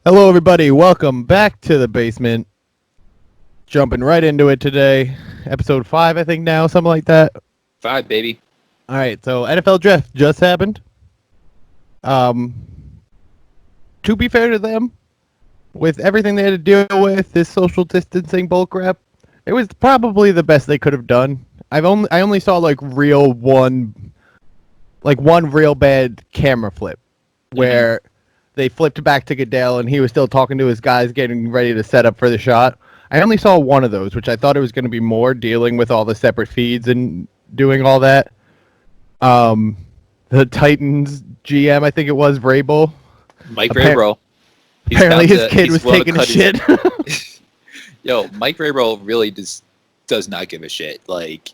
Hello, everybody. Welcome back to the basement. Jumping right into it today. Episode 5, I think now, something like that. 5, baby. All right, so NFL draft just happened. Um, to be fair to them, with everything they had to deal with, this social distancing bullcrap, it was probably the best they could have done. I only saw like one real bad camera flip where they flipped back to Goodell and he was still talking to his guys, getting ready to set up for the shot. I only saw one of those, which I thought it was going to be more dealing with all the separate feeds and doing all that. The Titans GM, I think it was Vrabel. Mike Vrabel. Apparently, his kid was taking a shit. Yo, Mike Vrabel really does not give a shit. Like,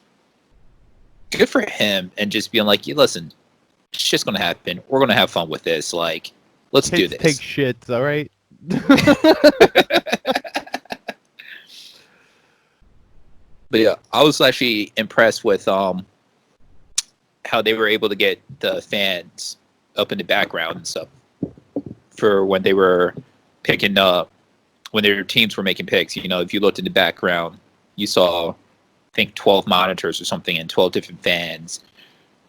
good for him, and just being like, listen, it's just gonna happen. We're gonna have fun with this. Like, let's do this. Take shits, all right. But yeah, I was actually impressed with how they were able to get the fans up in the background and stuff for when they were picking up, when their teams were making picks. You know, if you looked in the background, you saw, I think, 12 monitors or something and 12 different fans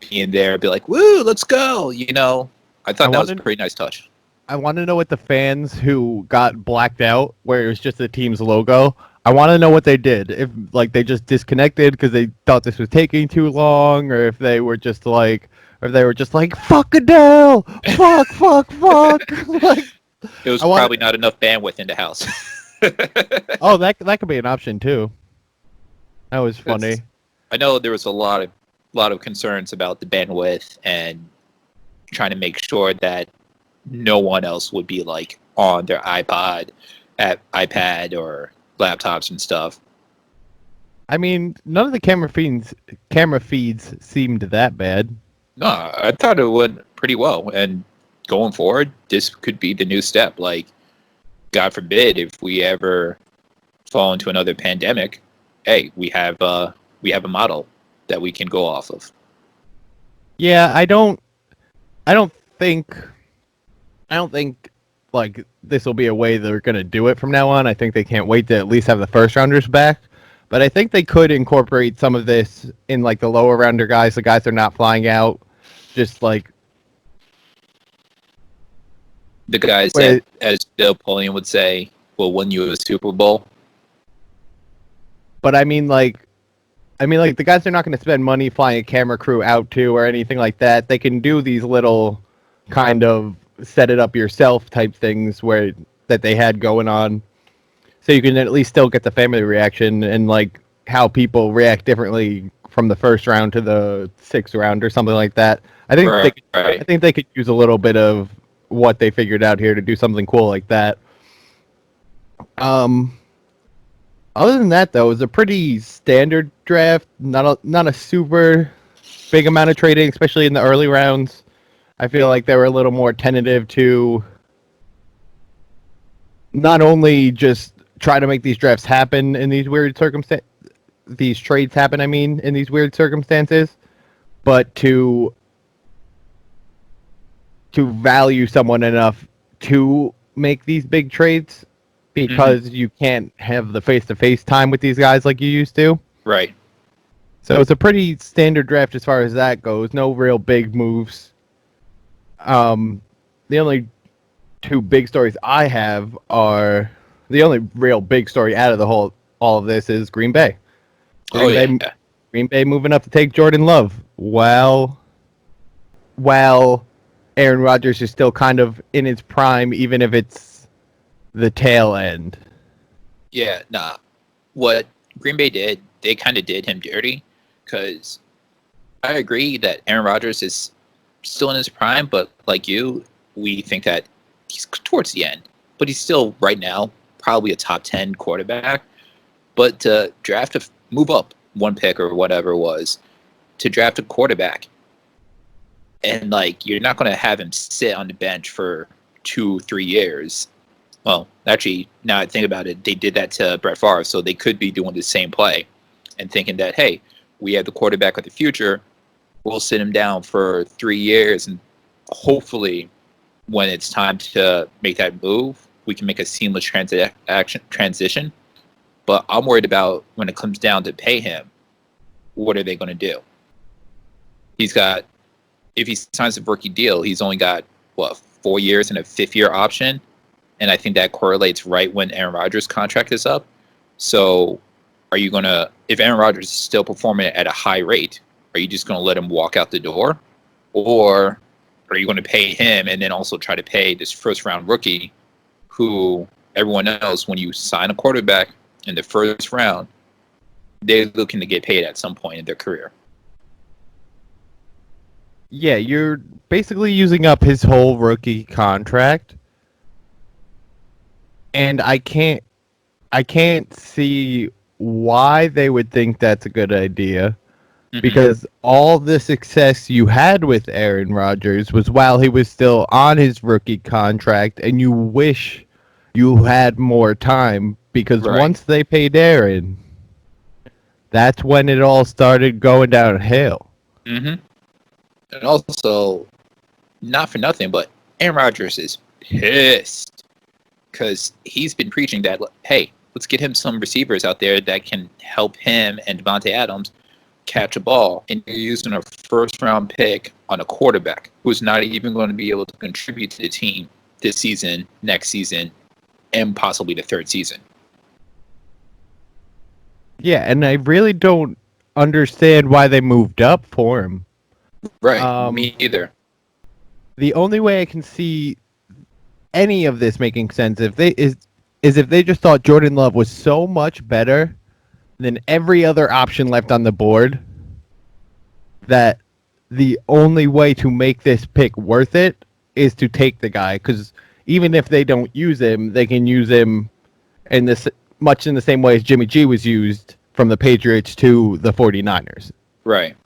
being there, be like, woo, let's go. You know, I thought that was a pretty nice touch. I want to know what the fans who got blacked out, where it was just the team's logo, I want to know what they did. If they just disconnected because they thought this was taking too long, or if they were just like, fuck Adele, fuck. Like, it was probably not enough bandwidth in the house. Oh, that could be an option too. That was funny. I know there was a lot of concerns about the bandwidth and trying to make sure that no one else would be like on their iPad or laptops and stuff. I mean, none of the camera feeds seemed that bad. No, I thought it went pretty well. And going forward, this could be the new step. Like, God forbid, if we ever fall into another pandemic, hey, we have a model that we can go off of. Yeah, I don't think like this will be a way they're going to do it from now on. I think they can't wait to at least have the first rounders back. But I think they could incorporate some of this in like the lower rounder guys, the guys that are not flying out, just like the guys that, as Bill Polian would say, will win you a Super Bowl. But I mean like the guys are not going to spend money flying a camera crew out to or anything like that. They can do these little kind of set it up yourself type things that they had going on, so you can at least still get the family reaction and like how people react differently from the first round to the sixth round or something like that. I think they could use a little bit of what they figured out here to do something cool like that. Other than that, though, it was a pretty standard draft. Not a super big amount of trading, especially in the early rounds. I feel like they were a little more tentative to not only just try to make these drafts happen in these weird circumstances, these trades happen, I mean, in these weird circumstances, but to value someone enough to make these big trades because you can't have the face-to-face time with these guys like you used to. Right. So it's a pretty standard draft as far as that goes. No real big moves. The only two big stories I have are the only real big story out of all of this is Green Bay. Green Bay moving up to take Jordan Love while Aaron Rodgers is still kind of in his prime, even if it's the tail end. Yeah, nah. What Green Bay did, they kind of did him dirty, because I agree that Aaron Rodgers is still in his prime, but like you, we think that he's towards the end. But he's still, right now, probably a top 10 quarterback. But to move up one pick or whatever it was, to draft a quarterback, and like you're not going to have him sit on the bench for 2-3 years. Well, actually, now I think about it, they did that to Brett Favre, so they could be doing the same play and thinking that, hey, we have the quarterback of the future. We'll sit him down for 3 years, and hopefully when it's time to make that move, we can make a seamless transition. But I'm worried about when it comes down to pay him, what are they going to do? If he signs a rookie deal, he's only got, 4 years and a fifth-year option. And I think that correlates right when Aaron Rodgers' contract is up. So if Aaron Rodgers is still performing at a high rate, are you just going to let him walk out the door? Or are you going to pay him and then also try to pay this first-round rookie who everyone knows when you sign a quarterback in the first round, they're looking to get paid at some point in their career. Yeah, you're basically using up his whole rookie contract. And I can't see why they would think that's a good idea. Mm-hmm. Because all the success you had with Aaron Rodgers was while he was still on his rookie contract, and you wish you had more time, because once they paid Aaron, that's when it all started going downhill. Mm-hmm. And also, not for nothing, but Aaron Rodgers is pissed because he's been preaching that, hey, let's get him some receivers out there that can help him and Devontae Adams catch a ball. And you're using a first-round pick on a quarterback who's not even going to be able to contribute to the team this season, next season, and possibly the third season. Yeah, and I really don't understand why they moved up for him. Right, me either. The only way I can see any of this making sense is if they just thought Jordan Love was so much better than every other option left on the board that the only way to make this pick worth it is to take the guy, because even if they don't use him, they can use him much in the same way as Jimmy G was used from the Patriots to the 49ers. Right.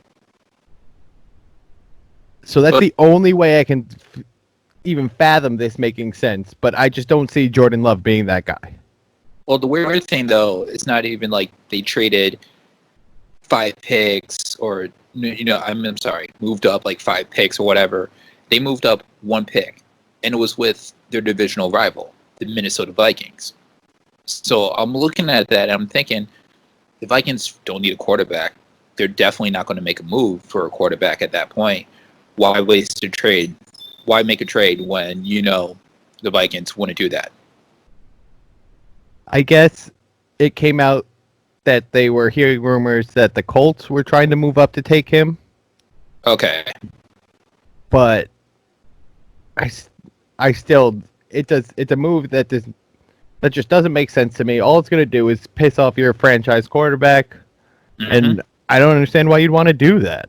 So that's the only way I can even fathom this making sense, but I just don't see Jordan Love being that guy. Well, the weird thing, though, it's not even like they traded 5 picks or, I'm sorry, moved up like 5 picks or whatever. They moved up 1 pick, and it was with their divisional rival, the Minnesota Vikings. So I'm looking at that, and I'm thinking, the Vikings don't need a quarterback. They're definitely not going to make a move for a quarterback at that point. Why waste a trade? Why make a trade when the Vikings wouldn't do that? I guess it came out that they were hearing rumors that the Colts were trying to move up to take him. Okay. But I still it's a move that just doesn't make sense to me. All it's going to do is piss off your franchise quarterback, and I don't understand why you'd want to do that.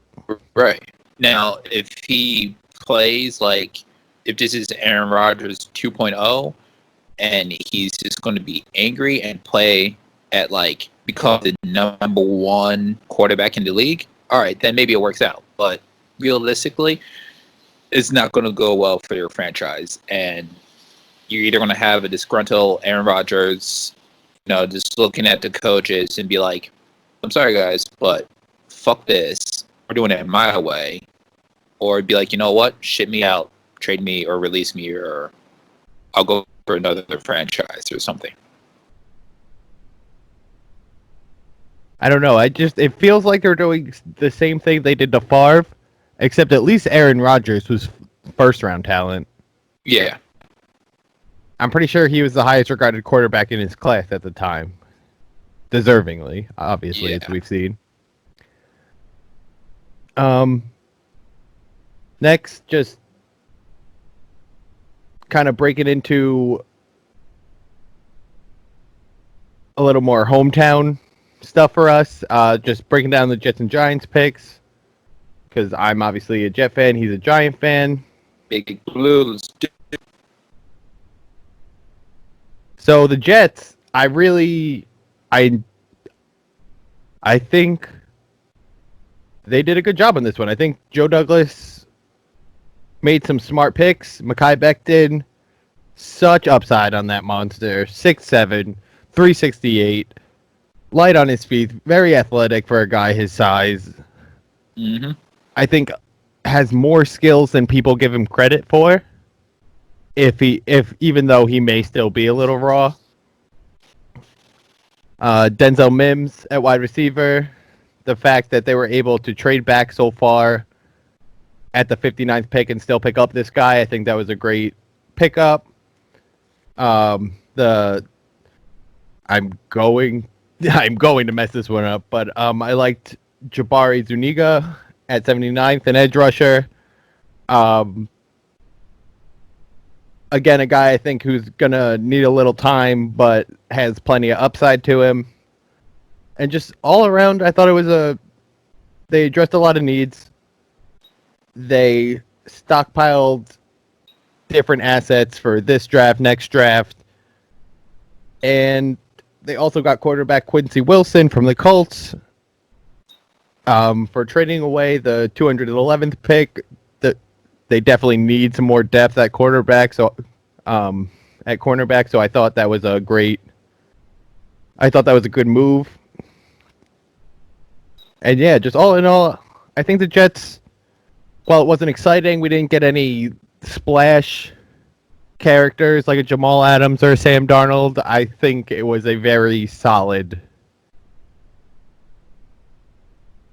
Right. Now, if he plays if this is Aaron Rodgers 2.0 and he's just going to be angry and play at become the number 1 quarterback in the league, all right, then maybe it works out. But realistically, it's not going to go well for your franchise. And you're either going to have a disgruntled Aaron Rodgers, just looking at the coaches and be like, I'm sorry, guys, but fuck this. We're doing it my way. Or be like, you know what? Ship me out, trade me, or release me, or I'll go for another franchise or something. I don't know. It feels like they're doing the same thing they did to Favre, except at least Aaron Rodgers was first-round talent. Yeah. I'm pretty sure he was the highest regarded quarterback in his class at the time. Deservingly, obviously, as we've seen. Next, just kind of breaking into a little more hometown stuff for us. Just breaking down the Jets and Giants picks, because I'm obviously a Jet fan. He's a Giant fan. Big Blues. So the Jets, I think they did a good job on this one. I think Joe Douglas made some smart picks. Mekhi Becton, such upside on that monster. 6'7", 368, light on his feet, very athletic for a guy his size. Mm-hmm. I think has more skills than people give him credit for. if even though he may still be a little raw. Denzel Mims at wide receiver. The fact that they were able to trade back so far at the 59th pick and still pick up this guy, I think that was a great pickup. The I'm going I'm going to mess this one up, but I liked Jabari Zuniga at 79th, an edge rusher. Um, Again, a guy I think who's gonna need a little time, but has plenty of upside to him. And just all around, I thought it was they addressed a lot of needs. They stockpiled different assets for this draft, next draft, and they also got quarterback Quincy Wilson from the Colts. For trading away the 211th pick, they definitely need some more depth at quarterback. So, at cornerback, so I thought that was a good move. And yeah, just all in all, I think the Jets, while it wasn't exciting, we didn't get any splash characters like a Jamal Adams or a Sam Darnold. I think it was a very solid.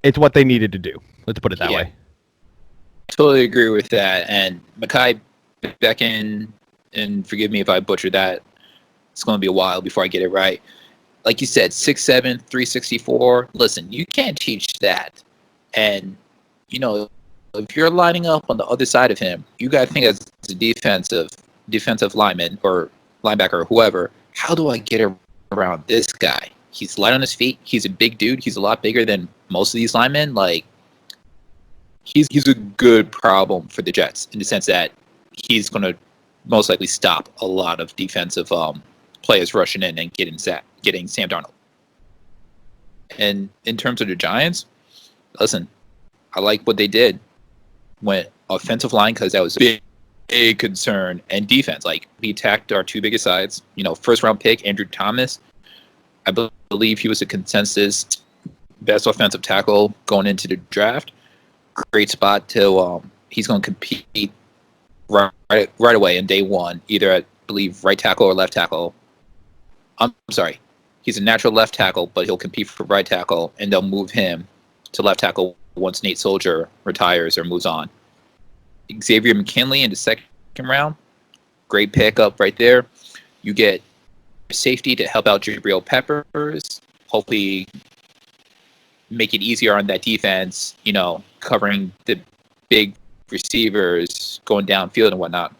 It's what they needed to do. Let's put it that way. Totally agree with that. And Mekhi Becton, and forgive me if I butcher that, it's going to be a while before I get it right. Like you said, 6'7", 364. Listen, you can't teach that. And, if you're lining up on the other side of him, you got to think as a defensive lineman or linebacker or whoever, how do I get around this guy? He's light on his feet. He's a big dude. He's a lot bigger than most of these linemen. Like, he's a good problem for the Jets in the sense that he's going to most likely stop a lot of defensive players rushing in and getting Sam Darnold. And in terms of the Giants, listen, I like what they did. Went offensive line because that was a big concern, and defense. Like, we attacked our two biggest sides. First round pick Andrew Thomas. I believe he was a consensus best offensive tackle going into the draft. Great spot to he's going to compete right away in day one, either at, I believe, right tackle or left tackle. I'm sorry, he's a natural left tackle, but he'll compete for right tackle, and they'll move him to left tackle once Nate Soldier retires or moves on. Xavier McKinley in the second round, great pickup right there. You get safety to help out Jabril Peppers, hopefully make it easier on that defense, covering the big receivers going downfield and whatnot.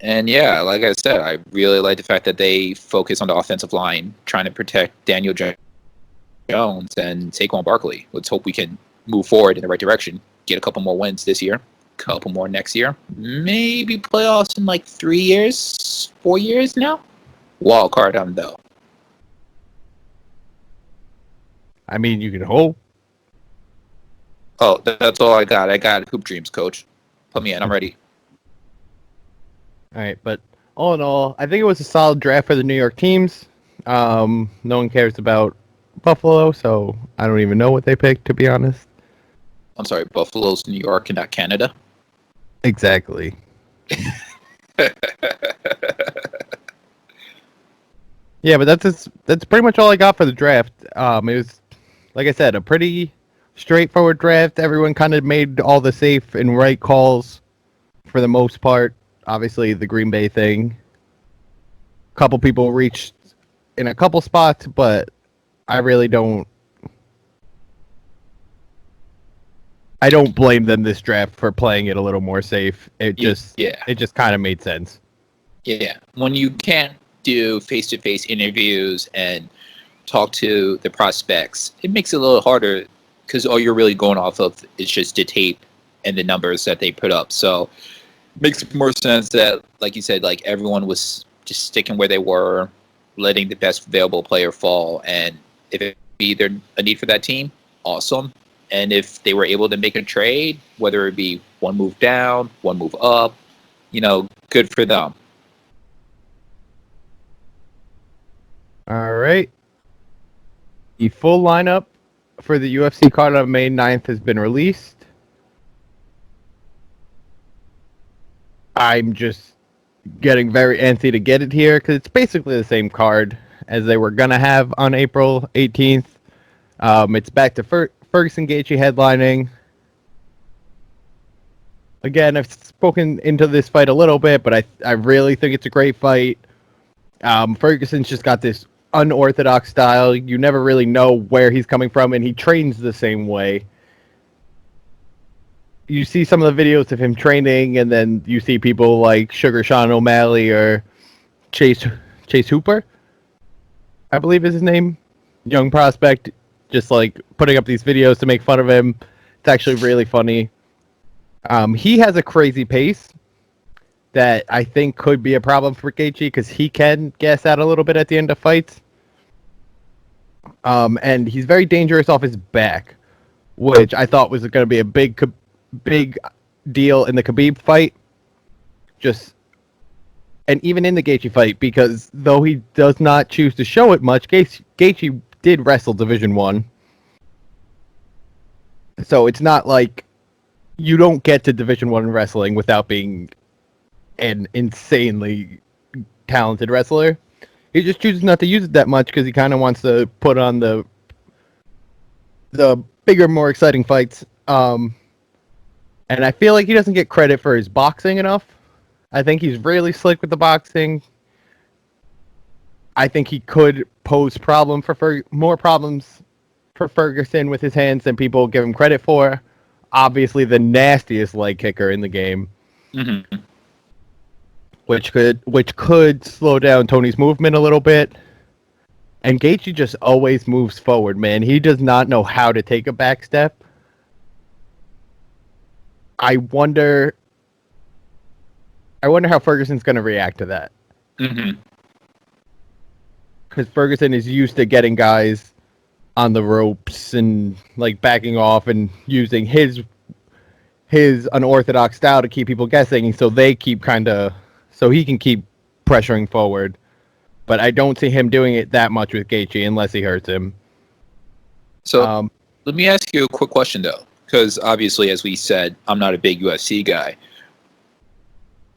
And yeah, like I said, I really like the fact that they focus on the offensive line, trying to protect Daniel Jones and Saquon Barkley. Let's hope we can move forward in the right direction, get a couple more wins this year, a couple more next year, maybe playoffs in like 3 years, 4 years now. Wild card on though. I mean, you can hope. Oh, that's all I got. I got hoop dreams, coach. Put me in. I'm ready. All right, but all in all, I think it was a solid draft for the New York teams. No one cares about Buffalo, so I don't even know what they picked, to be honest. I'm sorry, Buffalo's New York and not Canada? Exactly. Yeah, but that's pretty much all I got for the draft. It was, like I said, a pretty straightforward draft. Everyone kind of made all the safe and right calls for the most part. Obviously, the Green Bay thing. A couple people reached in a couple spots, but I really don't. I don't blame them this draft for playing it a little more safe. It just kind of made sense. Yeah, when you can't do face-to-face interviews and talk to the prospects, it makes it a little harder because all you're really going off of is just the tape and the numbers that they put up. So it makes more sense that, like you said, like everyone was just sticking where they were, letting the best available player fall. And if it be either a need for that team, awesome. And if they were able to make a trade, whether it be one move down, one move up, good for them. All right. The full lineup for the UFC card on May 9th has been released. I'm just getting very antsy to get it here because it's basically the same card as they were gonna have on April 18th. It's back to Ferguson Gaethje headlining. Again, I've spoken into this fight a little bit, but I really think it's a great fight. Ferguson's just got this unorthodox style. You never really know where he's coming from, and he trains the same way. You see some of the videos of him training, and then you see people like Sugar Sean O'Malley or Chase Hooper, I believe is his name, young prospect, just like putting up these videos to make fun of him. It's actually really funny. He has a crazy pace that I think could be a problem for Gaethje because he can gas out a little bit at the end of fights. And he's very dangerous off his back, which I thought was going to be a big deal in the Khabib fight. And even in the Gaethje fight, because though he does not choose to show it much, Gaethje did wrestle Division 1. So it's not like you don't get to Division 1 wrestling without being an insanely talented wrestler. He just chooses not to use it that much because he kind of wants to put on the bigger, more exciting fights. And I feel like he doesn't get credit for his boxing enough. I think he's really slick with the boxing. I think he could pose more problems for Ferguson with his hands than people give him credit for. Obviously, the nastiest leg kicker in the game, which could slow down Tony's movement a little bit. And Gaethje just always moves forward, man. He does not know how to take a back step. I wonder how Ferguson's going to react to that. Because Ferguson is used to getting guys on the ropes and like backing off and using his unorthodox style to keep people guessing, so he can keep pressuring forward. But I don't see him doing it that much with Gaethje unless he hurts him. So let me ask you a quick question though, because obviously, as we said, I'm not a big UFC guy.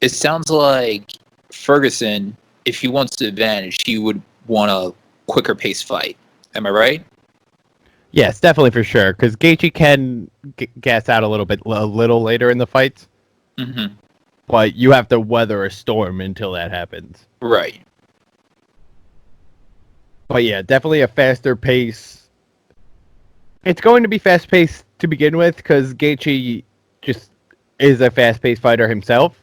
It sounds like Ferguson, if he wants the advantage, he would want a quicker pace fight. Am I right? Yes, definitely for sure. Because Gaethje can gas out a little later in the fights. But you have to weather a storm until that happens. Right. But yeah, definitely a faster pace. It's going to be fast paced to begin with because Gaethje just is a fast paced fighter himself.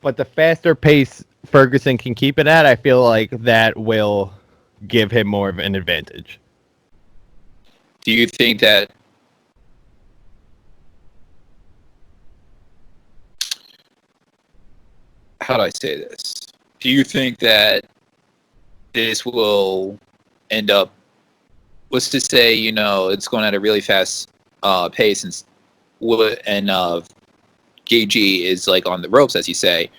But the faster pace Ferguson can keep it at, I feel like that will give him more of an advantage. Do you think that how do I say this? Do you think that this will end up, let's just say, it's going at a really fast pace and Gaethje is like on the ropes, as you say.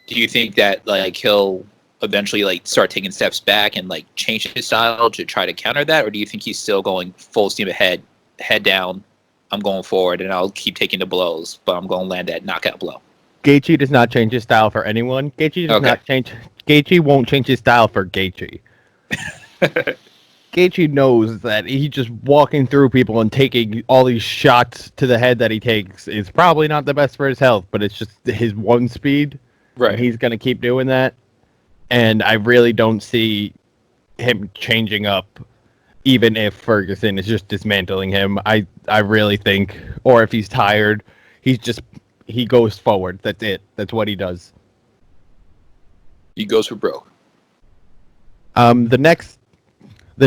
Do you think that like he'll eventually like start taking steps back and like change his style to try to counter that, or do you think he's still going full steam ahead, head down? I'm going forward, and I'll keep taking the blows, but I'm going to land that knockout blow. Gaethje does not change his style for anyone. Gaethje won't change his style for Gaethje. Gaethje knows that he just walking through people and taking all these shots to the head that he takes is probably not the best for his health, but it's just his one speed. Right. And he's going to keep doing that. And I really don't see him changing up, even if Ferguson is just dismantling him. I really think, or if he's tired, he goes forward. That's it. That's what he does. He goes for broke. The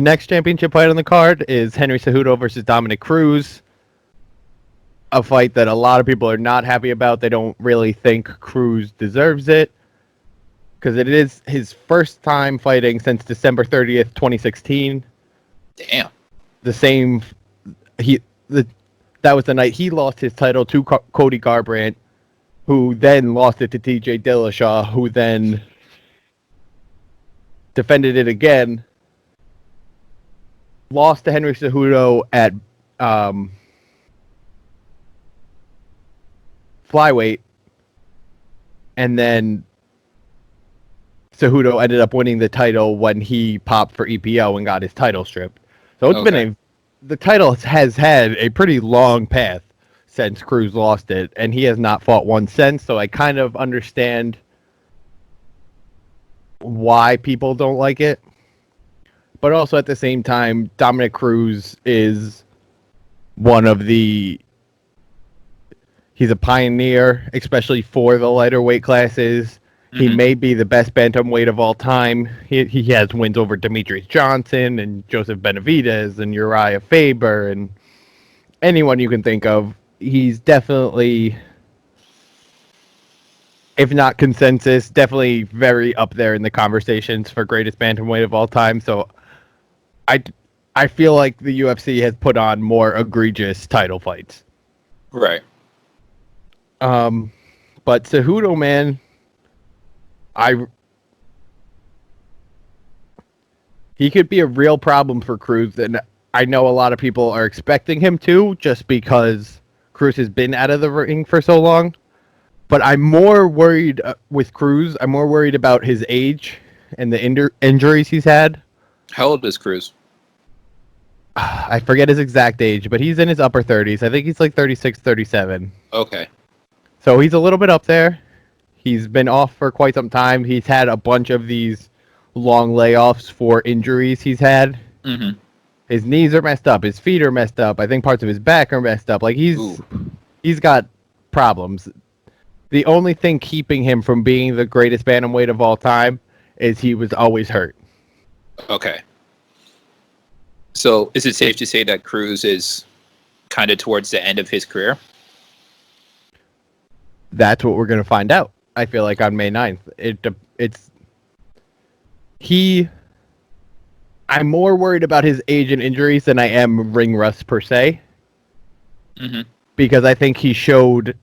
next championship fight on the card is Henry Cejudo versus Dominic Cruz. A fight that a lot of people are not happy about. They don't really think Cruz deserves it because it is his first time fighting since December 30th, 2016. Damn. That was the night he lost his title to Cody Garbrandt, who then lost it to TJ Dillashaw, who then defended it again. Lost to Henry Cejudo at flyweight, and then Cejudo ended up winning the title when he popped for EPO and got his title stripped. So it's been the title has had a pretty long path since Cruz lost it, and he has not fought one since. So I kind of understand why people don't like it, but also at the same time, Dominic Cruz is one of the. He's a pioneer, especially for the lighter weight classes. He may be the best bantamweight of all time. He has wins over Demetrius Johnson and Joseph Benavidez and Uriah Faber and anyone you can think of. He's definitely, if not consensus, definitely very up there in the conversations for greatest bantamweight of all time. So I feel like the UFC has put on more egregious title fights. Right. But Cejudo, man, he could be a real problem for Cruz, and I know a lot of people are expecting him to, just because Cruz has been out of the ring for so long. But I'm more worried with Cruz. I'm more worried about his age and the injuries he's had. How old is Cruz? I forget his exact age, but he's in his upper 30s. I think he's like 36, 37. Okay. So he's a little bit up there. He's been off for quite some time. He's had a bunch of these long layoffs for injuries he's had. Mm-hmm. His knees are messed up. His feet are messed up. I think parts of his back are messed up. Like he's got problems. The only thing keeping him from being the greatest bantamweight of all time is he was always hurt. Okay. So is it safe to say that Cruz is kind of towards the end of his career? That's what we're going to find out. I feel like on May 9th. I'm more worried about his age and injuries than I am ring rust per se. Mm-hmm. Because I think he showed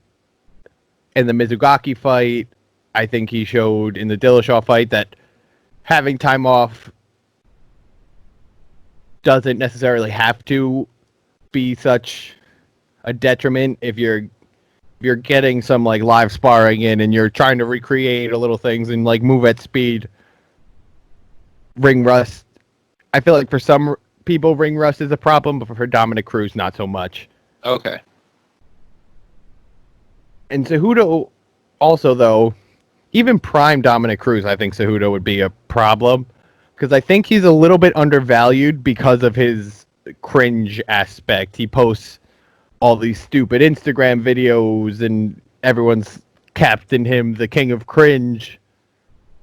in the Mizugaki fight, I think he showed in the Dillashaw fight that having time off doesn't necessarily have to be such a detriment if you're getting some like live sparring in and you're trying to recreate a little things and like move at speed. Ring rust, I feel like for some people ring rust is a problem, but for Dominic Cruz not so much. Okay. And Cejudo also, though, even prime Dominic Cruz, I think Cejudo would be a problem because I think he's a little bit undervalued because of his cringe aspect. He posts all these stupid Instagram videos and everyone's captain him the king of cringe,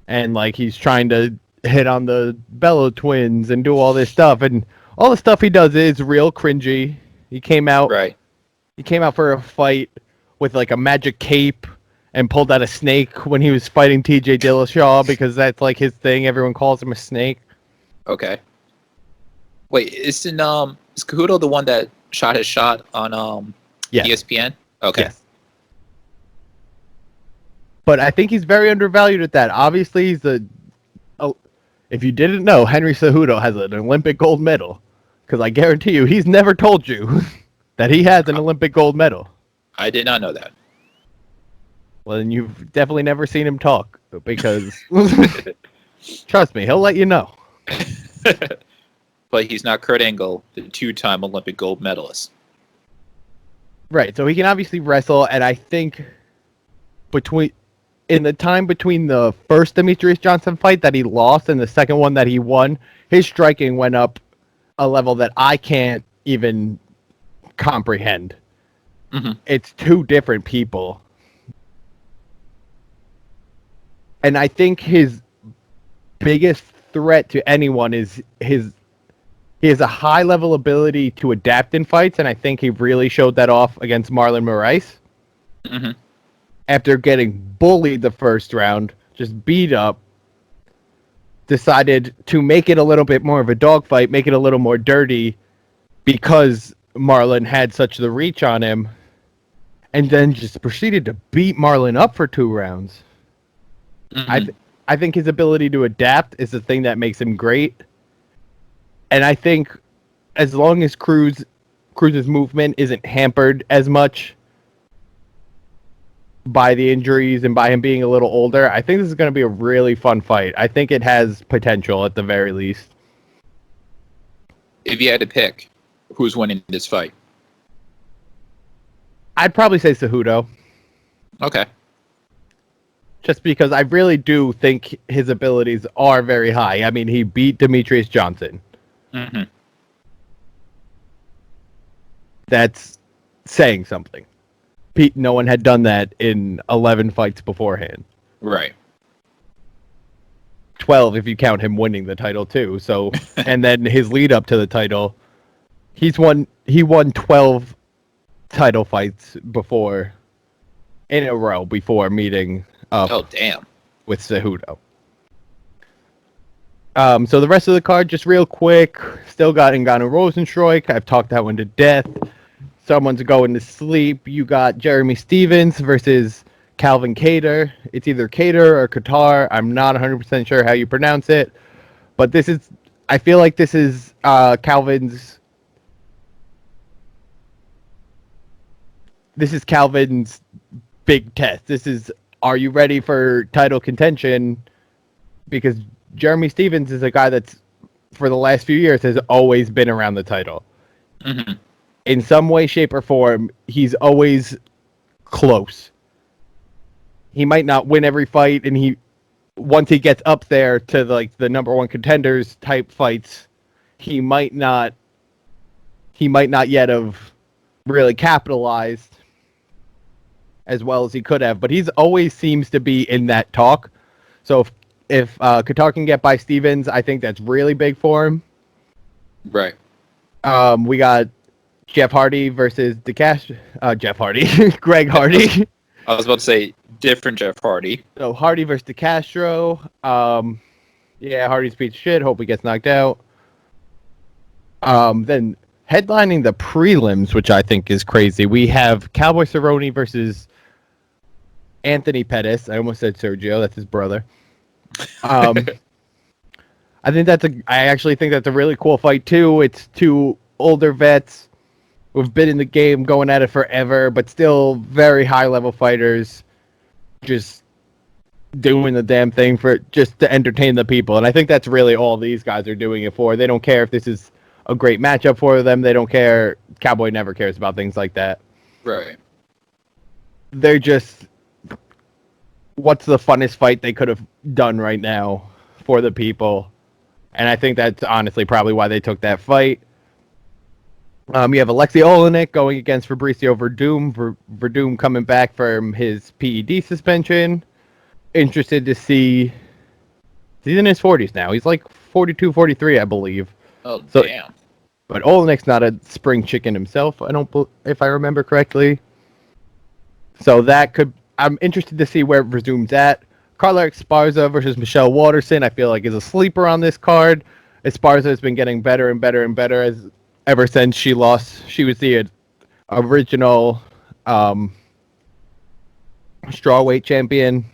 and like he's trying to hit on the Bello twins and do all this stuff, and all the stuff he does is real cringy. He came out for a fight with like a magic cape and pulled out a snake when he was fighting TJ Dillashaw because that's like his thing. Everyone calls him a snake. Okay. Wait, is Cejudo the one that shot his shot on Yes. ESPN? Okay. Yes. But I think he's very undervalued at that. Obviously, he's if you didn't know, Henry Cejudo has an Olympic gold medal. Because I guarantee you, he's never told you that he has an Olympic gold medal. I did not know that. Well, then you've definitely never seen him talk. Because, trust me, he'll let you know. But he's not Kurt Angle, the two-time Olympic gold medalist. Right, so he can obviously wrestle, and I think in the time between the first Demetrius Johnson fight that he lost and the second one that he won, his striking went up a level that I can't even comprehend. Mm-hmm. It's two different people. And I think his biggest threat to anyone is he has a high level ability to adapt in fights, and I think he really showed that off against Marlon Moraes. Mm-hmm. After getting bullied the first round, just beat up, decided to make it a little bit more of a dogfight, make it a little more dirty, because Marlon had such the reach on him, and then just proceeded to beat Marlon up for 2 rounds. Mm-hmm. I think his ability to adapt is the thing that makes him great. And I think as long as Cruz's movement isn't hampered as much, by the injuries and by him being a little older, I think this is going to be a really fun fight. I think it has potential at the very least. If you had to pick, who's winning this fight? I'd probably say Cejudo. Okay. Just because I really do think his abilities are very high. I mean, he beat Demetrius Johnson. Mm-hmm. That's saying something. No one had done that in 11 fights beforehand. Right. 12 if you count him winning the title too. So, and then his lead up to the title, he won 12 title fights before in a row before meeting up with Cejudo. So the rest of the card, just real quick, still got Ngannou Rosenstruik. I've talked that one to death. Someone's going to sleep. You got Jeremy Stevens versus Calvin Kattar. It's either Kattar or Qatar. I'm not 100% sure how you pronounce it. But I feel like this is Calvin's big test. This is, are you ready for title contention? Because Jeremy Stevens is a guy that's, for the last few years, has always been around the title. Mm-hmm. In some way, shape, or form, he's always close. He might not win every fight, and once he gets up there to the number one contenders type fights, he might not yet have really capitalized as well as he could have. But he's always seems to be in that talk. So if Qatar can get by Stevens, I think that's really big for him. Right. We got Jeff Hardy versus Jeff Hardy. Greg Hardy. I was about to say different Jeff Hardy. So Hardy versus DeCastro. Yeah, Hardy's a piece of shit. Hope he gets knocked out. Then headlining the prelims, which I think is crazy, we have Cowboy Cerrone versus Anthony Pettis. I almost said Sergio. That's his brother. I actually think that's a really cool fight too. It's two older vets who've been in the game going at it forever, but still very high level fighters, just doing the damn thing just to entertain the people. And I think that's really all these guys are doing it for. They don't care if this is a great matchup for them. They don't care. Cowboy never cares about things like that. Right. They're just, what's the funnest fight they could have done right now for the people? And I think that's honestly probably why they took that fight. You have Alexei Olenek going against Fabricio Verdum. Verdum coming back from his PED suspension. Interested to see. He's in his 40s now. He's like 42, 43, I believe. Oh, damn. But Olenek's not a spring chicken himself, if I remember correctly. So I'm interested to see where Verdum's at. Carla Esparza versus Michelle Waterson, I feel like is a sleeper on this card. Esparza has been getting better and better and better ever since she lost. She was the original strawweight champion.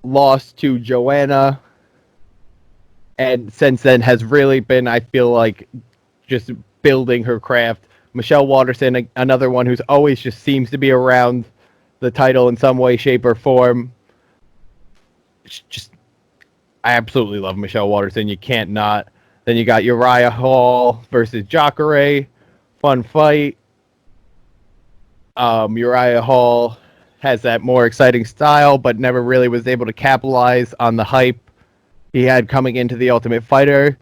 Lost to Joanna. And since then has really been, I feel like, just building her craft. Michelle Waterson, another one who's always just seems to be around the title in some way, shape, or form. I absolutely love Michelle Waterson. You can't not. Then you got Uriah Hall versus Jacare. Fun fight. Uriah Hall has that more exciting style, but never really was able to capitalize on the hype he had coming into the Ultimate Fighter.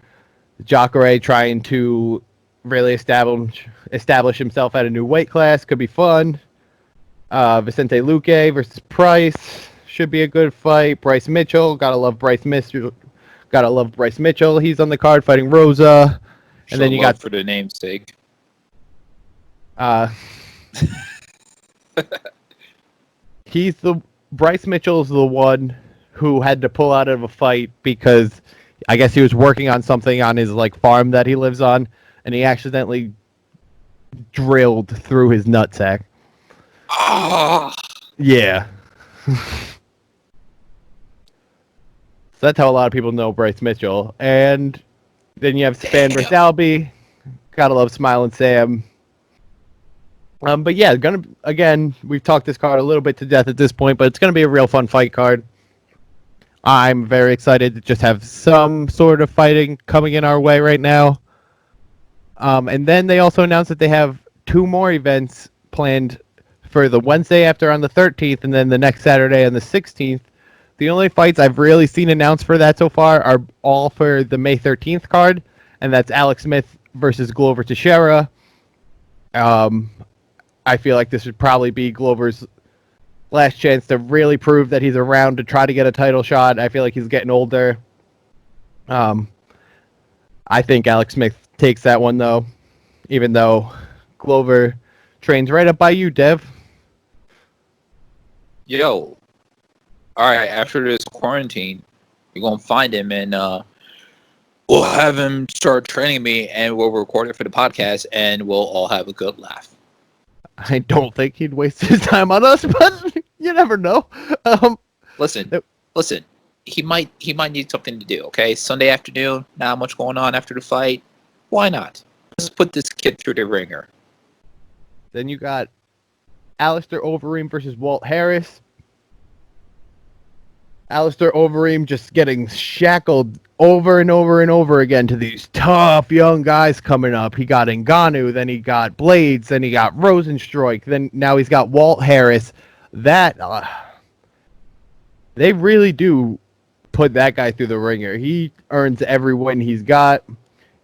Jacare trying to really establish himself at a new weight class. Could be fun. Vicente Luque versus Price. Should be a good fight. Bryce Mitchell. Gotta love Bryce Mitchell. He's on the card fighting Rosa. And then you got for the namesake. Bryce Mitchell's the one who had to pull out of a fight because I guess he was working on something on his farm that he lives on, and he accidentally drilled through his nutsack. Oh. Yeah. So that's how a lot of people know Bryce Mitchell. And then you have Span versus Albie. Gotta love Smiling Sam. But yeah, we've talked this card a little bit to death at this point, but it's gonna be a real fun fight card. I'm very excited to just have some sort of fighting coming in our way right now. And then they also announced that they have two more events planned for the Wednesday after on the 13th, and then the next Saturday on the 16th. The only fights I've really seen announced for that so far are all for the May 13th card, and that's Alex Smith versus Glover Teixeira. I feel like this would probably be Glover's last chance to really prove that he's around to try to get a title shot. I feel like he's getting older. I think Alex Smith takes that one, though, even though Glover trains right up by you, Dev. Yo, all right, after this quarantine, we're going to find him and we'll have him start training me and we'll record it for the podcast and we'll all have a good laugh. I don't think he'd waste his time on us, but you never know. Listen, he might need something to do, okay? Sunday afternoon, not much going on after the fight. Why not? Let's put this kid through the ringer. Then you got Alistair Overeem versus Walt Harris. Alistair Overeem just getting shackled over and over and over again to these tough young guys coming up. He got Ngannou, then he got Blades, then he got Rosenstruik, then now he's got Walt Harris. That they really do put that guy through the ringer. He earns every win he's got.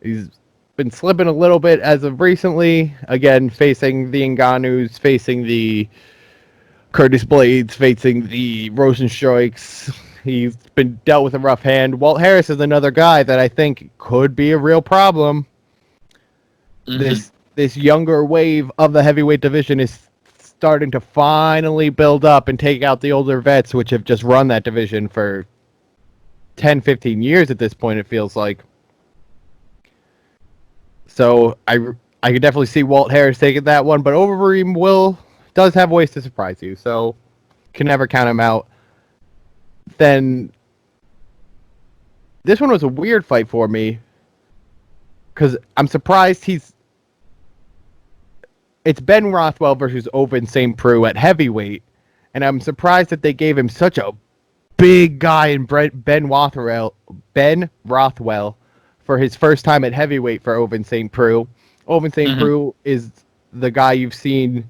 He's been slipping a little bit as of recently. Again, facing the Ngannous, facing the Curtis Blades, facing the Rosenstruiks. He's been dealt with a rough hand. Walt Harris is another guy that I think could be a real problem. Mm-hmm. This younger wave of the heavyweight division is starting to finally build up and take out the older vets, which have just run that division for 10, 15 years at this point, it feels like. So I could definitely see Walt Harris taking that one, but Overeem does have ways to surprise you, so can never count him out. Then this one was a weird fight for me because I'm surprised it's Ben Rothwell versus Ovince St. Preux at heavyweight, and I'm surprised that they gave him such a big guy in Ben Rothwell for his first time at heavyweight for Ovince St. Preux. Ovince St. Preux is the guy you've seen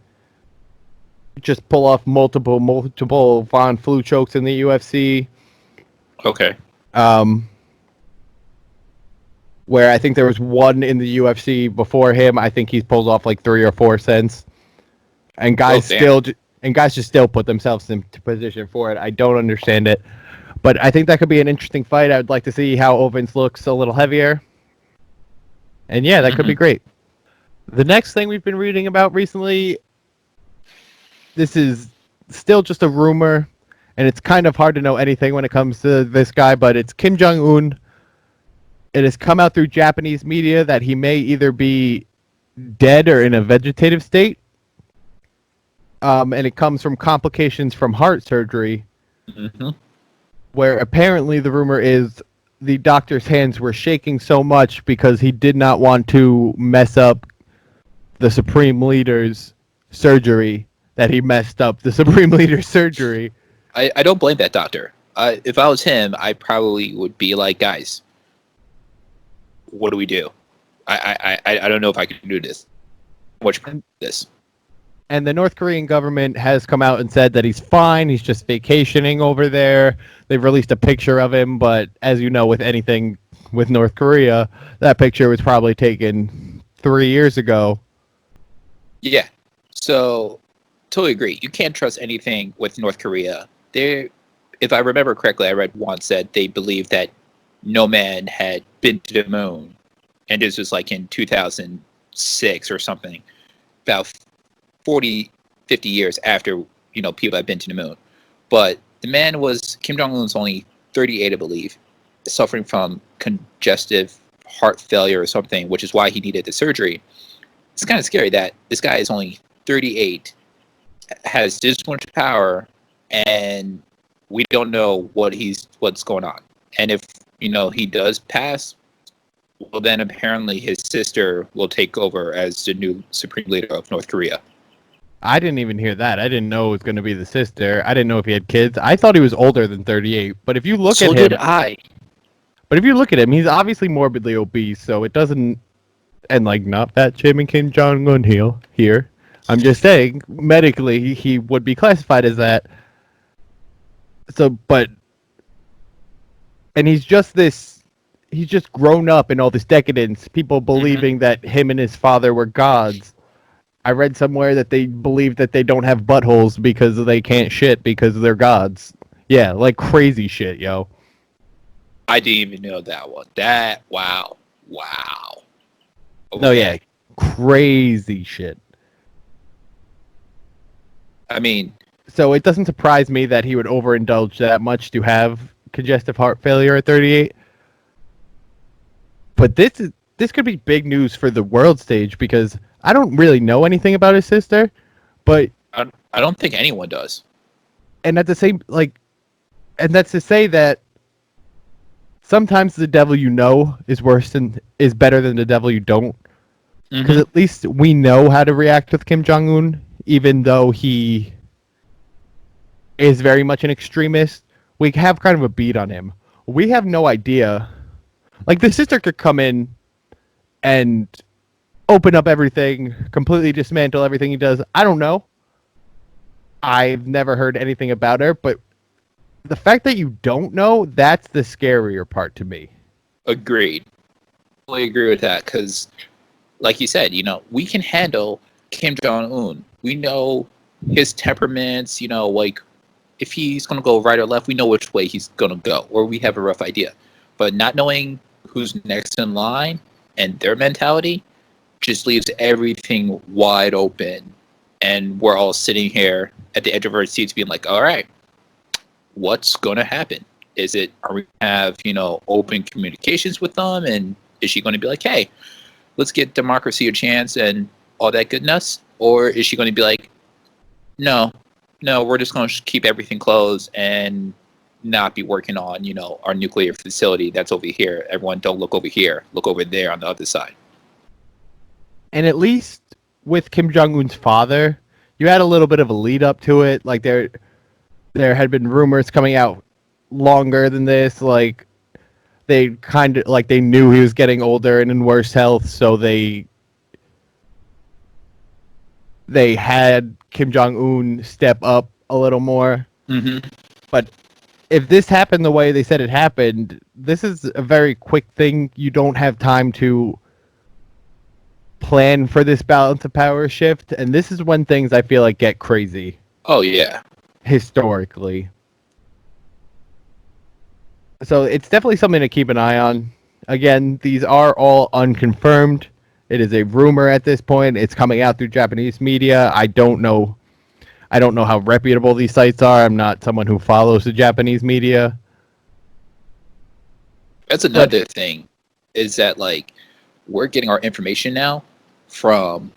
just pull off multiple Von Flue chokes in the UFC. Okay. Where I think there was one in the UFC before him. I think he's pulled off like 3 or 4 since. And guys just still put themselves into position for it. I don't understand it. But I think that could be an interesting fight. I would like to see how Ovince looks a little heavier. And yeah, that could be great. The next thing we've been reading about recently, this is still just a rumor, and it's kind of hard to know anything when it comes to this guy, but it's Kim Jong-un. It has come out through Japanese media that he may either be dead or in a vegetative state. And it comes from complications from heart surgery, where apparently the rumor is the doctor's hands were shaking so much because he did not want to mess up the Supreme Leader's surgery that he messed up the Supreme Leader's surgery. I don't blame that doctor. If I was him, I probably would be like, guys, what do we do? I don't know if I can do this. Watch this. And the North Korean government has come out and said that he's fine. He's just vacationing over there. They've released a picture of him, but as you know, with anything with North Korea, that picture was probably taken 3 years ago. Yeah. So, totally agree. You can't trust anything with North Korea. If I remember correctly, I read once that they believed that no man had been to the moon. And this was like in 2006 or something. About 40, 50 years after, people had been to the moon. But the man Kim Jong-un's only 38, I believe, suffering from congestive heart failure or something, which is why he needed the surgery. It's kind of scary that this guy is only 38, has this much power, and we don't know what's going on. And if, he does pass, well, then apparently his sister will take over as the new supreme leader of North Korea. I didn't even hear that. I didn't know it was going to be the sister. I didn't know if he had kids. I thought he was older than 38. But if you look So at did him, I. he's obviously morbidly obese, so it doesn't. And like, not fat shaming Kim Jong Un here. I'm just saying, medically, he would be classified as that. So, but, and he's just this. He's just grown up in all this decadence. People believing that him and his father were gods. I read somewhere that they believe that they don't have buttholes because they can't shit because they're gods. Yeah, like crazy shit, yo. I didn't even know that one. Wow. No, Okay. yeah, crazy shit. I mean, So it doesn't surprise me that he would overindulge that much to have congestive heart failure at 38. But this could be big news for the world stage because I don't really know anything about his sister, but I don't think anyone does. and at the same and that's to say that sometimes the devil you know is better than the devil you don't. Because at least we know how to react with Kim Jong Un, even though he is very much an extremist. We have kind of a beat on him. We have no idea. Like the sister could come in and open up everything, completely dismantle everything he does. I don't know. I've never heard anything about her, but the fact that you don't know, that's the scarier part to me. Agreed. Totally agree with that because, like you said, we can handle Kim Jong Un. We know his temperaments. Like if he's gonna go right or left, we know which way he's gonna go, or we have a rough idea. But not knowing who's next in line and their mentality just leaves everything wide open, and we're all sitting here at the edge of our seats, being like, "All right, what's gonna happen? Are we gonna have open communications with them, and is she going to be like, hey, let's get democracy a chance and all that goodness, or is she going to be like, no, we're just going to keep everything closed and not be working on our nuclear facility that's over here. Everyone, don't look over here, look over there on the other side." And at least with Kim Jong Un's father, you had a little bit of a lead up to it. Like there had been rumors coming out longer than this. Like they kind of like they knew he was getting older and in worse health, so they had Kim Jong Un step up a little more. Mm-hmm. But if this happened the way they said it happened, this is a very quick thing. You don't have time to plan for this balance of power shift, and this is when things I feel like get crazy. Oh yeah. Historically. So it's definitely something to keep an eye on. Again, these are all unconfirmed. It is a rumor at this point. It's coming out through Japanese media. I don't know how reputable these sites are. I'm not someone who follows the Japanese media. That's another thing, is that like we're getting our information now from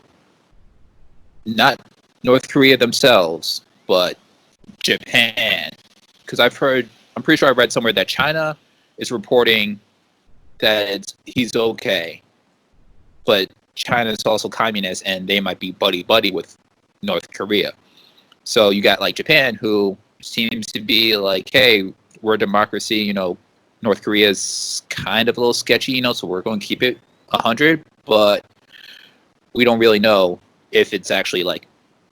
not North Korea themselves, but Japan. Because I'm pretty sure I read somewhere that China is reporting that he's okay, but China is also communist and they might be buddy with North Korea. So you got like Japan, who seems to be like, hey, we're a democracy, North Korea is kind of a little sketchy, so we're going to keep it 100, but we don't really know if it's actually like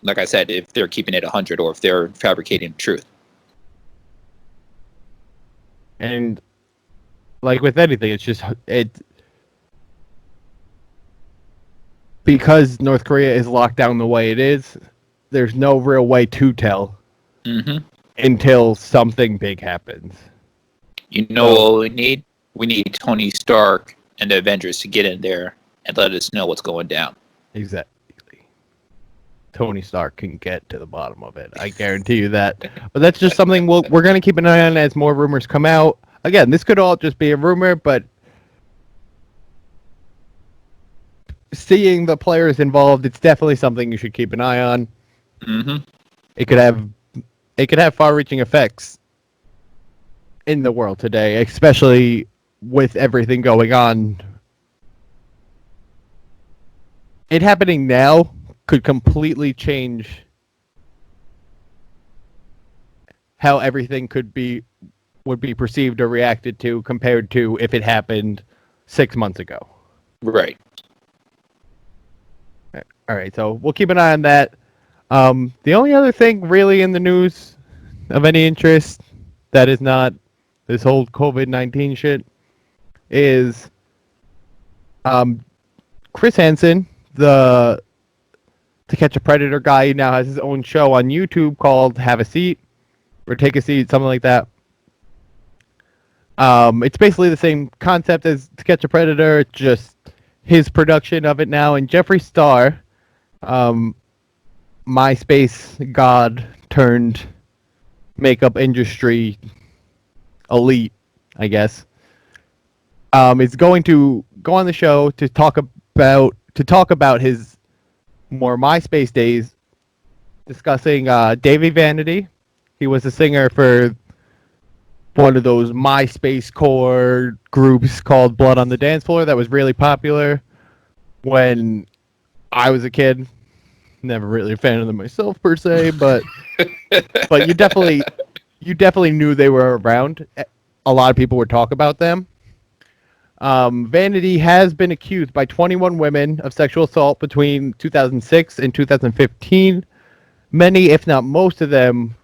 I said, if they're keeping it 100 or if they're fabricating the truth. And like with anything, because North Korea is locked down the way it is, there's no real way to tell until something big happens. What we need? We need Tony Stark and the Avengers to get in there and let us know what's going down. Exactly. Tony Stark can get to the bottom of it. I guarantee you that. But that's just something we're going to keep an eye on as more rumors come out. Again, this could all just be a rumor, but seeing the players involved, it's definitely something you should keep an eye on. Mm-hmm. It could have far-reaching effects in the world today, especially with everything going on. It happening now could completely change how everything would be perceived or reacted to compared to if it happened 6 months ago. Right. All right, so we'll keep an eye on that. The only other thing really in the news of any interest that is not this whole COVID-19 shit is Chris Hanson, the To Catch a Predator guy, now has his own show on YouTube called Have a Seat or Take a Seat, something like that. It's basically the same concept as To Catch a Predator, it's just his production of it now. And Jeffree Star, MySpace god turned makeup industry elite, I guess, is going to go on the show to talk about his more MySpace days, discussing Davey Vanity. He was a singer for one of those MySpace core groups called Blood on the Dance Floor that was really popular when I was a kid. Never really a fan of them myself per se, but you definitely knew they were around. A lot of people would talk about them. Vanity has been accused by 21 women of sexual assault between 2006 and 2015. Many, if not most of them,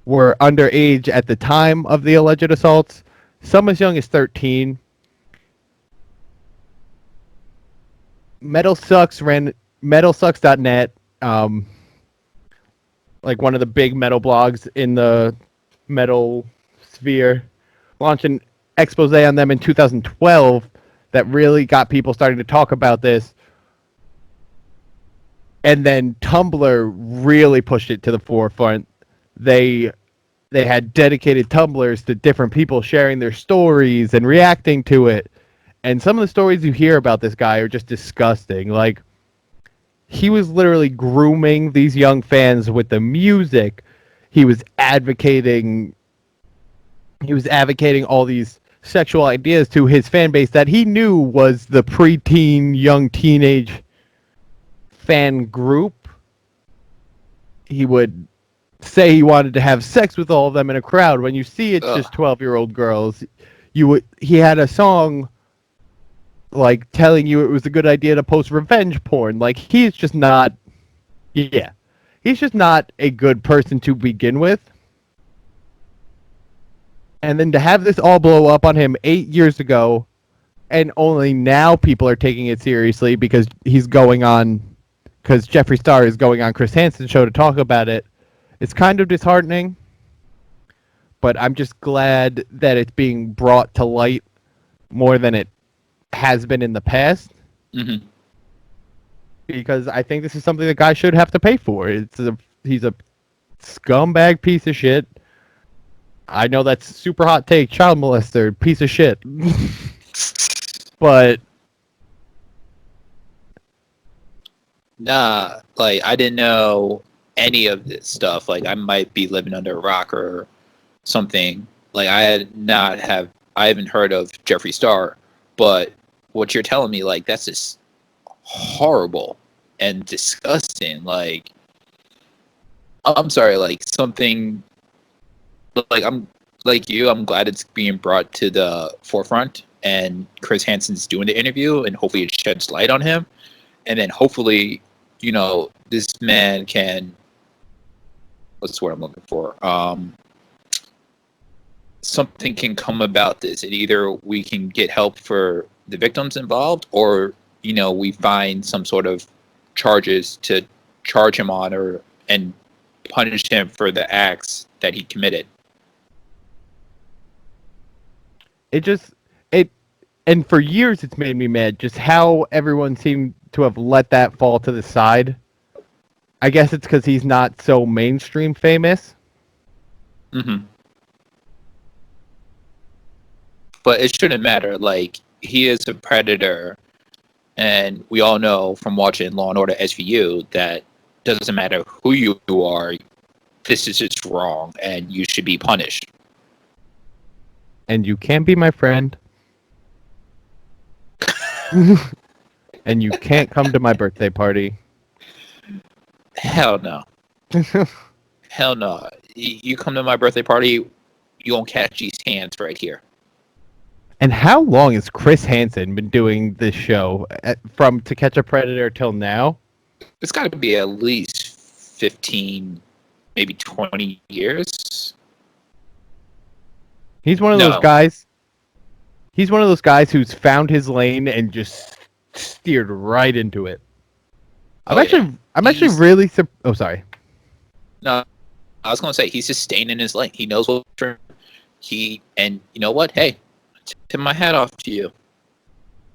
were underage at the time of the alleged assaults. Some as young as 13. Metalsucks.net, like one of the big metal blogs in the metal sphere, launched an expose on them in 2012 that really got people starting to talk about this. And then Tumblr really pushed it to the forefront. They had dedicated Tumblrs to different people sharing their stories and reacting to it. And some of the stories you hear about this guy are just disgusting. Like, he was literally grooming these young fans with the music. He was advocating all these sexual ideas to his fan base that he knew was the preteen, young teenage fan group. He would say he wanted to have sex with all of them in a crowd. When you see it's just 12-year-old girls, he had a song like telling you it was a good idea to post revenge porn. Like, he's just not a good person to begin with. And then to have this all blow up on him 8 years ago, and only now people are taking it seriously because Jeffree Star is going on Chris Hanson's show to talk about it. It's kind of disheartening, but I'm just glad that it's being brought to light more than it has been in the past. Mm-hmm. Because I think this is something the guy should have to pay for. He's a scumbag piece of shit. I know that's super hot take, child molester, piece of shit. But nah, like, I didn't know any of this stuff. Like, I might be living under a rock or something. Like, I haven't heard of Jeffree Star, but what you're telling me, like, that's just horrible and disgusting. Like, I'm sorry, like, something, like, I'm glad it's being brought to the forefront and Chris Hanson's doing the interview, and hopefully it sheds light on him. And then hopefully, this man can, what's the word I'm looking for? Something can come about this, and either we can get help for the victims involved, or we find some sort of charges to charge him on and punish him for the acts that he committed. And for years it's made me mad just how everyone seemed to have let that fall to the side. I guess it's because he's not so mainstream famous. Mm-hmm. But it shouldn't matter. Like, he is a predator, and we all know from watching Law & Order SVU that doesn't matter who you are, this is just wrong, and you should be punished. And you can't be my friend. And you can't come to my birthday party. Hell no. Hell no. You come to my birthday party, you won't catch these hands right here. And how long has Chris Hanson been doing this show from To Catch a Predator till now? It's got to be at least 15, maybe 20 years. He's one of those guys. He's one of those guys who's found his lane and just steered right into it. I'm actually really. Oh, sorry. No, I was gonna say he's just staying in his lane. He knows what and you know what? Hey, tip my hat off to you.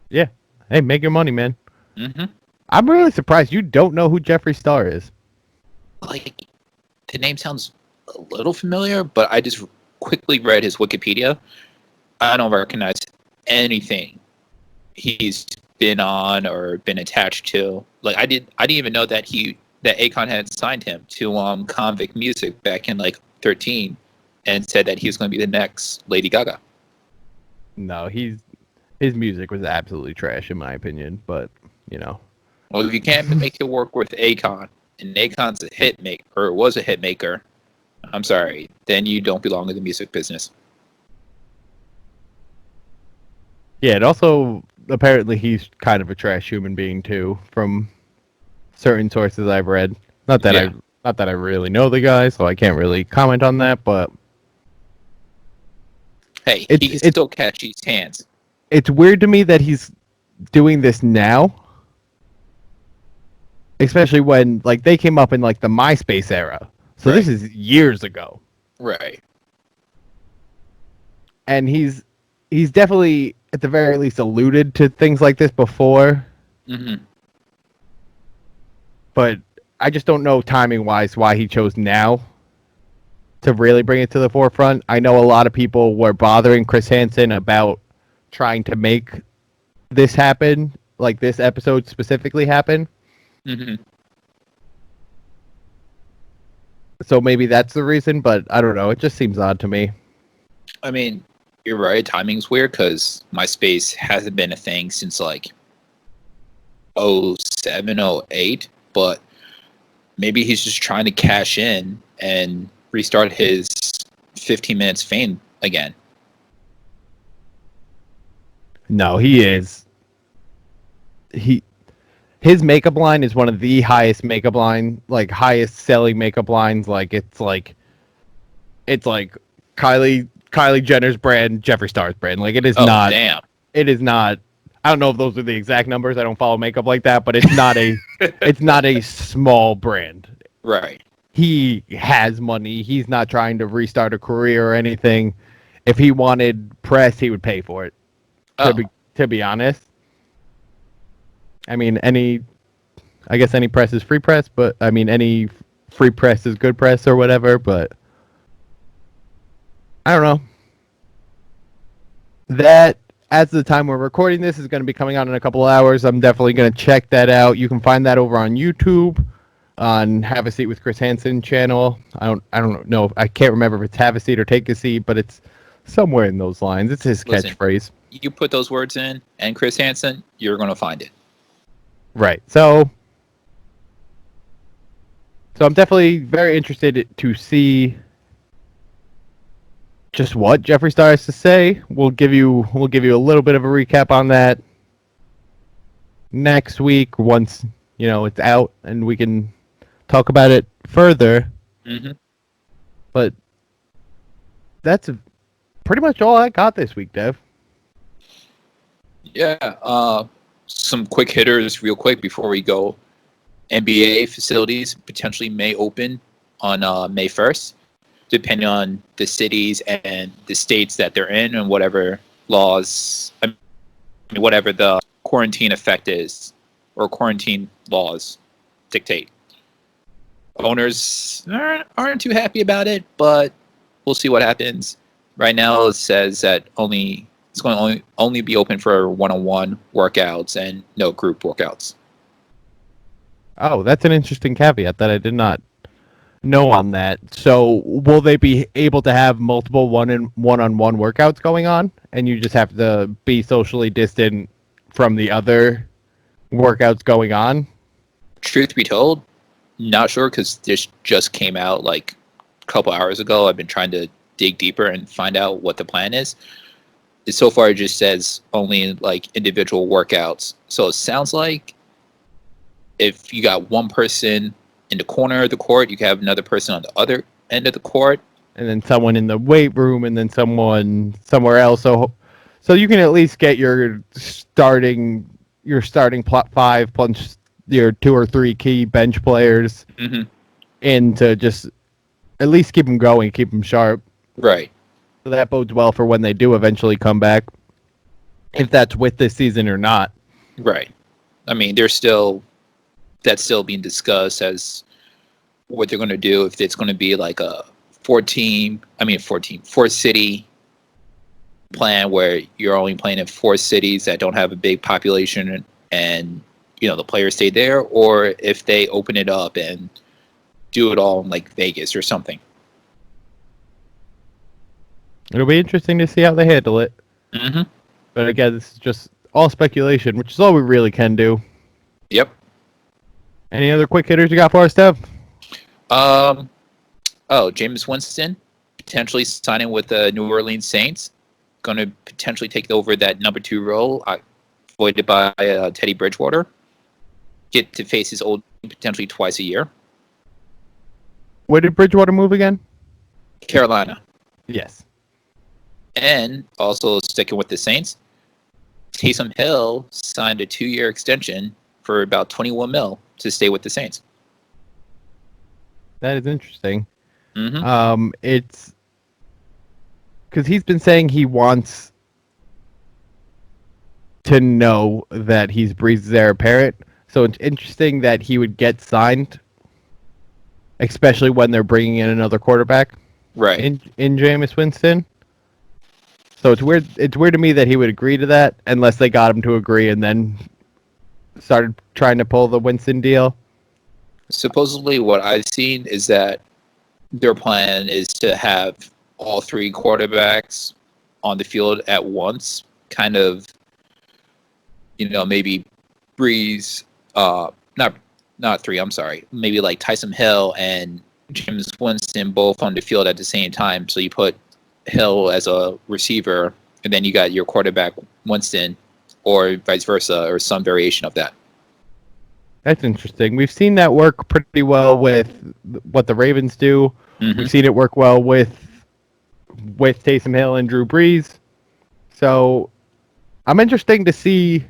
Yeah. Hey, make your money, man. Mm-hmm. I'm really surprised you don't know who Jeffree Star is. Like, the name sounds a little familiar, but I just quickly read his Wikipedia. I don't recognize anything he's been on or been attached to. Like, I didn't even know that Akon had signed him to Convict Music back in like 13 and said that he was going to be the next Lady Gaga. No, his music was absolutely trash in my opinion, but you know. Well, if you can't make it work with Akon, and Akon's a hit maker, or was a hit maker, I'm sorry, then you don't belong in the music business. Yeah, and also apparently he's kind of a trash human being too, from certain sources I've read. Not that I really know the guy, so I can't really comment on that, but hey, he can still catch these hands. It's weird to me that he's doing this now. Especially when like they came up in like the MySpace era. So This is years ago. Right. And he's definitely at the very least alluded to things like this before. Mm-hmm. But I just don't know timing wise why he chose now to really bring it to the forefront. I know a lot of people were bothering Chris Hanson about trying to make this happen, like this episode specifically happen. Mm-hmm. So maybe that's the reason, but I don't know. It just seems odd to me. I mean, you're right. Timing's weird because MySpace hasn't been a thing since like 07, 08, but maybe he's just trying to cash in and restart his 15 minutes fame again. No, he is. His makeup line is one of the highest makeup line, like highest selling makeup lines. Like it's like Kylie Jenner's brand, Jeffree Star's brand. Like it is not. Damn. It is not. I don't know if those are the exact numbers. I don't follow makeup like that, but it's not a it's not a small brand. Right. He has money. He's not trying to restart a career or anything. If he wanted press, he would pay for it. To be honest. I mean, I guess any press is free press, but I mean, any free press is good press or whatever, but I don't know. That, as the time we're recording this, is going to be coming out in a couple of hours. I'm definitely going to check that out. You can find that over on YouTube on Have a Seat with Chris Hanson channel. I don't know. I can't remember if it's Have a Seat or Take a Seat, but it's somewhere in those lines. It's his catchphrase. You put those words in, and Chris Hanson, you're going to find it. Right. So I'm definitely very interested to see just what Jeffree Star has to say. We'll give you a little bit of a recap on that next week once it's out and we can talk about it further. Mm-hmm. But that's pretty much all I got this week, Dev. Yeah. Some quick hitters real quick before we go. NBA facilities potentially may open on May 1st, depending on the cities and the states that they're in and whatever laws, whatever the quarantine effect is or quarantine laws dictate. Owners aren't too happy about it, but we'll see what happens. Right now it says that it's going to only be open for one-on-one workouts and no group workouts. Oh, that's an interesting caveat that I did not know on that. So will they be able to have multiple one-on-one workouts going on, and you just have to be socially distant from the other workouts going on? Truth be told, not sure because this just came out like a couple hours ago. I've been trying to dig deeper and find out what the plan is. So far, it just says only like individual workouts. So it sounds like if you got one person in the corner of the court, you can have another person on the other end of the court, and then someone in the weight room, and then someone somewhere else. So you can at least get your starting five plus your 2 or 3 key bench players in to just at least keep them going, keep them sharp. Right. So that bodes well for when they do eventually come back, if that's with this season or not. Right. I mean, that's still being discussed as what they're going to do, if it's going to be like a 4-city plan where you're only playing in 4 cities that don't have a big population and the players stay there, or if they open it up and do it all in like Vegas or something. It'll be interesting to see how they handle it. Mm-hmm. But again, this is just all speculation, which is all we really can do. Yep. Any other quick hitters you got for us, Dev? Jameis Winston potentially signing with the New Orleans Saints, going to potentially take over that number 2 role voided by Teddy Bridgewater. Get to face his old team potentially twice a year. Where did Bridgewater move again? Carolina. Yes. And also sticking with the Saints, Taysom Hill signed a 2-year extension for about $21 million to stay with the Saints. That is interesting. Mm-hmm. It's because he's been saying he wants to know that he's Breeze's heir apparent. So it's interesting that he would get signed, especially when they're bringing in another quarterback, right? In Jameis Winston. So it's weird. It's weird to me that he would agree to that unless they got him to agree and then started trying to pull the Winston deal. Supposedly, what I've seen is that their plan is to have all 3 quarterbacks on the field at once. Kind of, maybe Breeze, not 3. I'm sorry, maybe like Taysom Hill and James Winston both on the field at the same time. So you put Hill as a receiver, and then you got your quarterback Winston, or vice versa, or some variation of that. That's interesting. We've seen that work pretty well with what the Ravens do. Mm-hmm. We've seen it work well with Taysom Hill and Drew Brees. So I'm interested to see,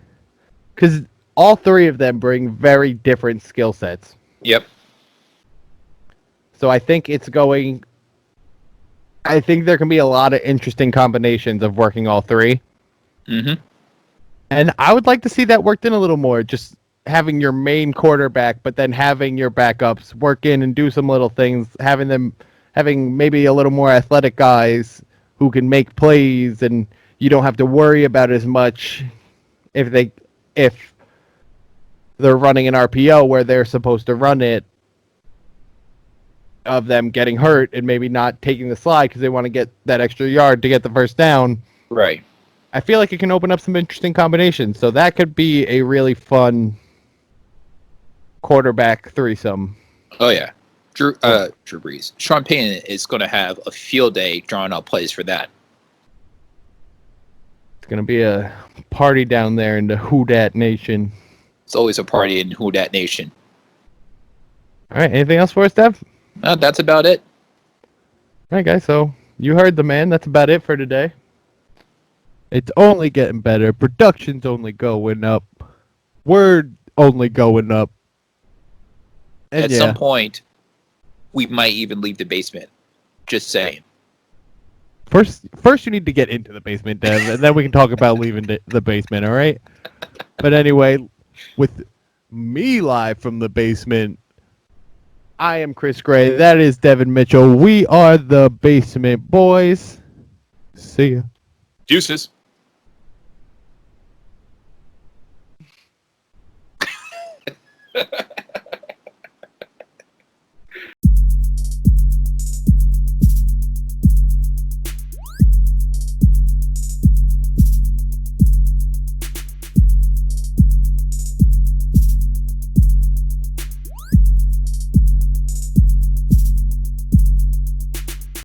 because all 3 of them bring very different skill sets. Yep. So I think there can be a lot of interesting combinations of working all 3. Mm-hmm. And I would like to see that worked in a little more, just having your main quarterback, but then having your backups work in and do some little things, having maybe a little more athletic guys who can make plays, and you don't have to worry about as much if they're running an RPO where they're supposed to run it, of them getting hurt and maybe not taking the slide because they want to get that extra yard to get the first down. Right. I feel like it can open up some interesting combinations. So that could be a really fun quarterback threesome. Oh, yeah. Drew Brees. Sean Payton is going to have a field day drawing out plays for that. It's going to be a party down there in the Who Dat Nation. It's always a party in Who Dat Nation. All right. Anything else for us, Dev? That's about it. All right, guys. So you heard the man. That's about it for today. It's only getting better. Production's only going up. Word only going up. And at some point, we might even leave the basement. Just saying. First, you need to get into the basement, Dev, and then we can talk about leaving the basement, all right? But anyway, with me live from the basement, I am Chris Gray. That is Devin Mitchell. We are the Basement Boys. See ya. Deuces.